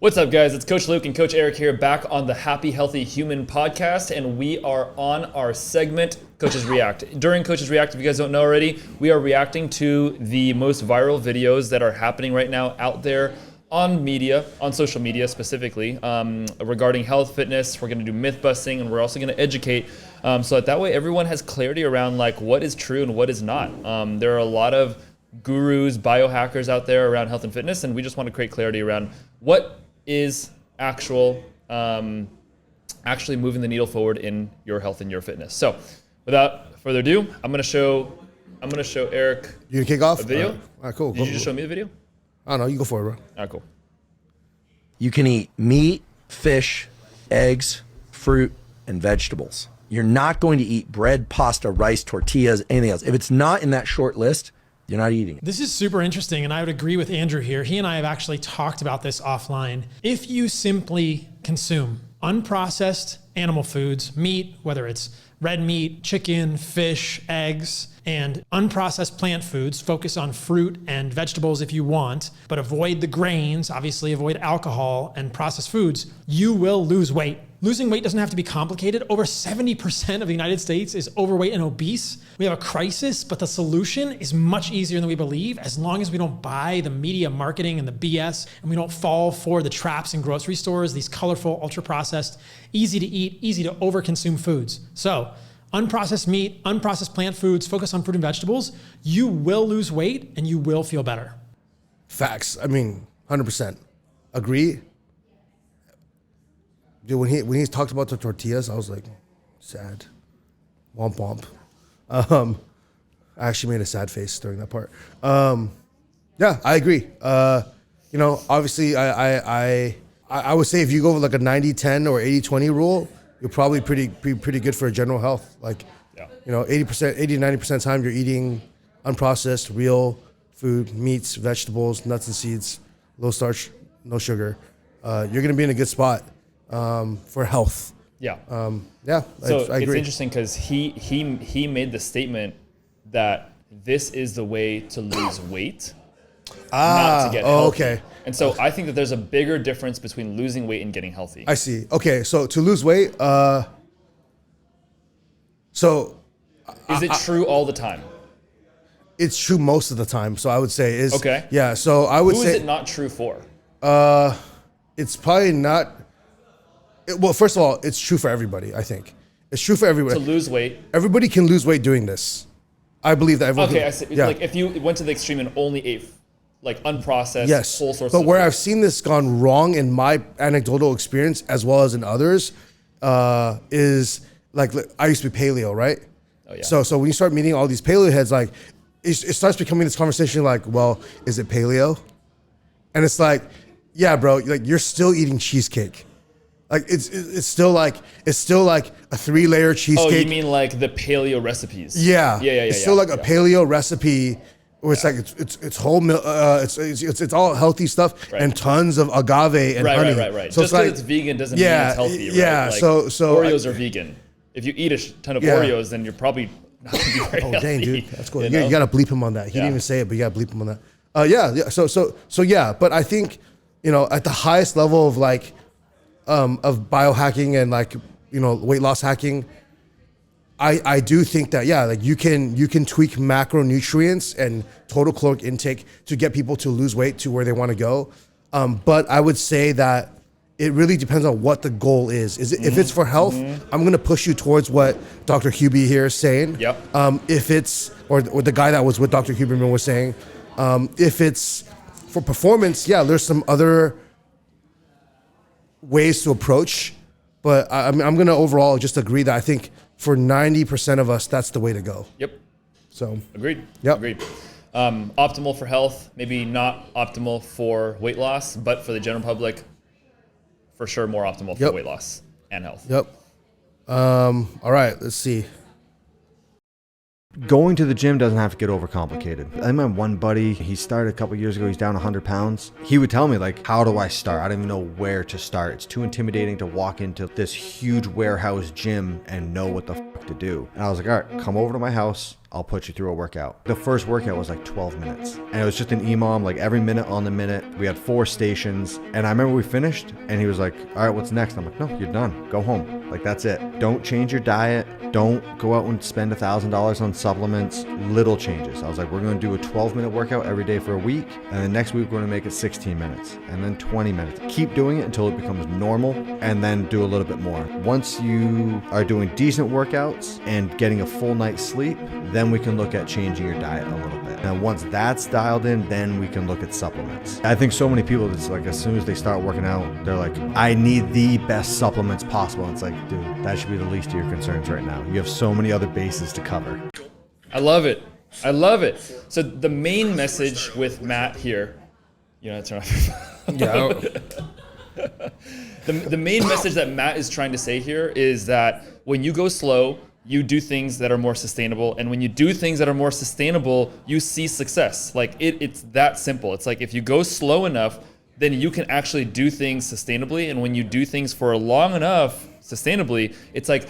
What's up, guys? It's Coach Luke and Coach Eric here, back on the Happy Healthy Human podcast, and we are on our segment, Coaches React. During Coaches React, if you guys don't know already, we are reacting to the most viral videos that are happening right now out there on media, on social media specifically, regarding health, fitness. We're going to do myth busting, and we're also going to educate, so that way everyone has clarity around like what is true and what is not. There are a lot of gurus, biohackers out there around health and fitness, and we just want to create clarity around what is actually moving the needle forward in your health and your fitness. So without further ado, I'm gonna show Eric. You gonna kick off? A video? All right, cool. Did you just show me the video? I don't know. You go for it, bro. All right, cool. You can eat meat, fish, eggs, fruit, and vegetables. You're not going to eat bread, pasta, rice, tortillas, anything else. If it's not in that short list, you're not eating it. This is super interesting, and I would agree with Andrew here. He and I have actually talked about this offline. If you simply consume unprocessed animal foods, meat, whether it's red meat, chicken, fish, eggs, and unprocessed plant foods, focus on fruit and vegetables if you want, but avoid the grains, obviously avoid alcohol and processed foods, you will lose weight. Losing weight doesn't have to be complicated. Over 70% of the United States is overweight and obese. We have a crisis, but the solution is much easier than we believe, as long as we don't buy the media marketing and the BS, and we don't fall for the traps in grocery stores, these colorful, ultra-processed, easy to eat, easy to overconsume foods. So, unprocessed meat, unprocessed plant foods, focus on fruit and vegetables, you will lose weight and you will feel better. Facts. I mean, 100%. Agree. Dude, when he talked about the tortillas, I was like, sad. Womp womp. I actually made a sad face during that part. Yeah, I agree. Obviously, I would say if you go with like a 90-10 or 80-20 rule, you're probably pretty good for general health. Like, 80%, 80-90% of the time you're eating unprocessed, real food, meats, vegetables, nuts and seeds, low starch, no sugar. You're gonna be in a good spot for health. Yeah. So I agree. It's interesting because he made the statement that this is the way to lose weight, not to get healthy. Okay. And so I think that there's a bigger difference between losing weight and getting healthy. I see. Okay, so to lose weight, is it true all the time? It's true most of the time. So I would say is okay. Yeah. So I would say who is it not true for? It's probably not. Well, first of all, it's true for everybody. I think it's true for everybody. To lose weight, everybody can lose weight doing this. I believe that everyone. Okay, can, I see. Yeah. Like if you went to the extreme and only ate like unprocessed, yes, whole source. But where food. I've seen this gone wrong in my anecdotal experience, as well as in others, is like I used to be paleo, right? Oh yeah. So when you start meeting all these paleo heads, like it starts becoming this conversation like, well, is it paleo? And it's like, yeah, bro, like you're still eating cheesecake. Like it's still like a 3-layer cheesecake. Oh, you mean like the paleo recipes? Yeah. It's still like a paleo recipe where it's like it's whole milk. It's all healthy stuff and tons of agave and honey. Right. So Just because it's vegan doesn't mean it's healthy. Yeah. Right? Like, so Oreos are vegan. If you eat a ton of Oreos, then you're probably not gonna be very healthy. Oh dang, dude, that's cool. You You gotta bleep him on that. He didn't even say it, but you gotta bleep him on that. Yeah. So yeah. But I think at the highest level of like. Of biohacking and like weight loss hacking, I do think that like you can tweak macronutrients and total caloric intake to get people to lose weight to where they want to go, but I would say that it really depends on what the goal is. If it's for health, I'm gonna push you towards what Dr. Hubie here is saying. Yep. If it's or the guy that was with Dr. Huberman was saying, if it's for performance, there's some other ways to approach, but I'm going to overall just agree that I think for 90% of us, that's the way to go. Yep. So agreed. Yep. Agreed. Optimal for health, maybe not optimal for weight loss, but for the general public, for sure more optimal for weight loss and health. Yep. All right, let's see. Going to the gym doesn't have to get overcomplicated. I remember one buddy, he started a couple years ago, he's down 100 pounds. He would tell me like, how do I start? I don't even know where to start. It's too intimidating to walk into this huge warehouse gym and know what the fuck to do. And I was like, all right, come over to my house. I'll put you through a workout. The first workout was like 12 minutes. And it was just an EMOM, like every minute on the minute. We had 4 stations. And I remember we finished and he was like, all right, what's next? I'm like, no, you're done. Go home. Like, that's it. Don't change your diet. Don't go out and spend $1,000 on supplements. Little changes. I was like, we're going to do a 12-minute workout every day for a week. And then next week, we're going to make it 16 minutes and then 20 minutes. Keep doing it until it becomes normal, and then do a little bit more. Once you are doing decent workouts and getting a full night's sleep, then we can look at changing your diet a little bit. And once that's dialed in, then we can look at supplements. I think so many people, it's like as soon as they start working out, they're like, I need the best supplements possible. And it's like, dude, that should be the least of your concerns right now. You have so many other bases to cover. I love it. I love it. So the main message with Matt here, you know, turn off your phone. Yeah. The main message that Matt is trying to say here is that when you go slow, you do things that are more sustainable. And when you do things that are more sustainable, you see success. Like it's that simple. It's like if you go slow enough, then you can actually do things sustainably. And when you do things for long enough sustainably, it's like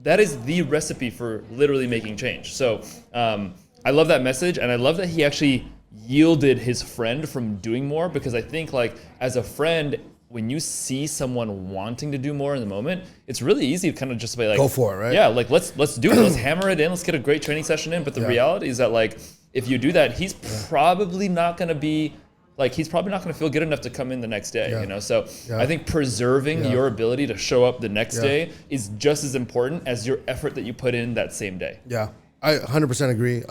that is the recipe for literally making change. So I love that message, and I love that he actually yielded his friend from doing more, because I think like as a friend, when you see someone wanting to do more in the moment, it's really easy to kind of just be like, go for it, right? Yeah, like let's do it. Let's hammer it in. Let's get a great training session in. But the reality is that like if you do that, he's probably not going to be like, he's probably not going to feel good enough to come in the next day, you know? So I think preserving your ability to show up the next day is just as important as your effort that you put in that same day. Yeah, I 100% agree.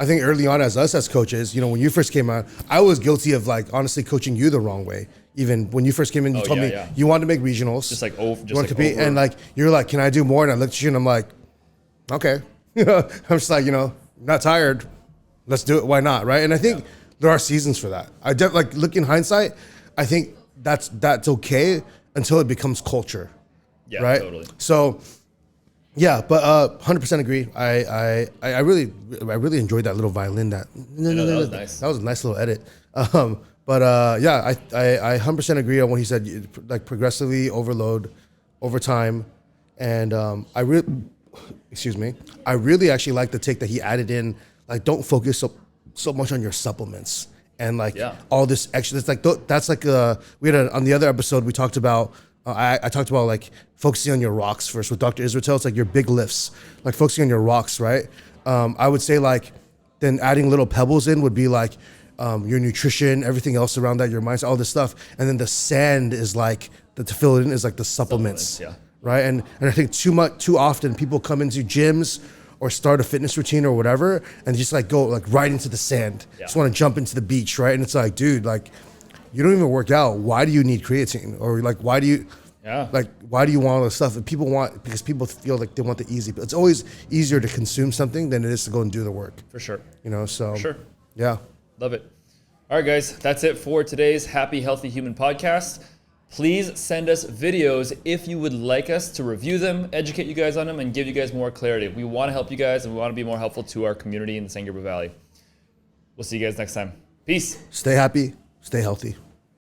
I think early on as coaches, you know, when you first came out, I was guilty of like honestly coaching you the wrong way. Even when you first came in, you told me you wanted to make regionals. Just like over, you want to compete, and like you're like, can I do more? And I looked at you and I'm like, okay. I'm just like, you know, not tired. Let's do it. Why not? Right? And I think there are seasons for that. I like look in hindsight, I think that's okay until it becomes culture. Yeah, right? Totally. So yeah, but 100% agree. I really enjoyed that little violin. That was nice. That was a nice little edit. But yeah, I 100% agree on what he said. Like progressively overload over time, and I really actually like the take that he added in. Like, don't focus so much on your supplements and like all this extra. It's like that's like we had on the other episode we talked about. I talked about like focusing on your rocks first with Dr. Israel. It's like your big lifts, like focusing on your rocks, right? I would say like then adding little pebbles in would be like your nutrition, everything else around that, your mindset, all this stuff, and then the sand is like to fill it in is like the supplements, right? And I think too often people come into gyms or start a fitness routine or whatever and just like go like right into the sand, just want to jump into the beach, right? And it's like, dude, like you don't even work out. Why do you need creatine? Or like why do you why do you want all this stuff? And people want, because people feel like they want the easy, but it's always easier to consume something than it is to go and do the work. For sure. You know, so For sure. Yeah. Love it. All right, guys, that's it for today's Happy Healthy Human podcast. Please send us videos if you would like us to review them, educate you guys on them, and give you guys more clarity. We want to help you guys, and we want to be more helpful to our community in the San Gabriel Valley. We'll see you guys next time. Peace. Stay happy, stay healthy.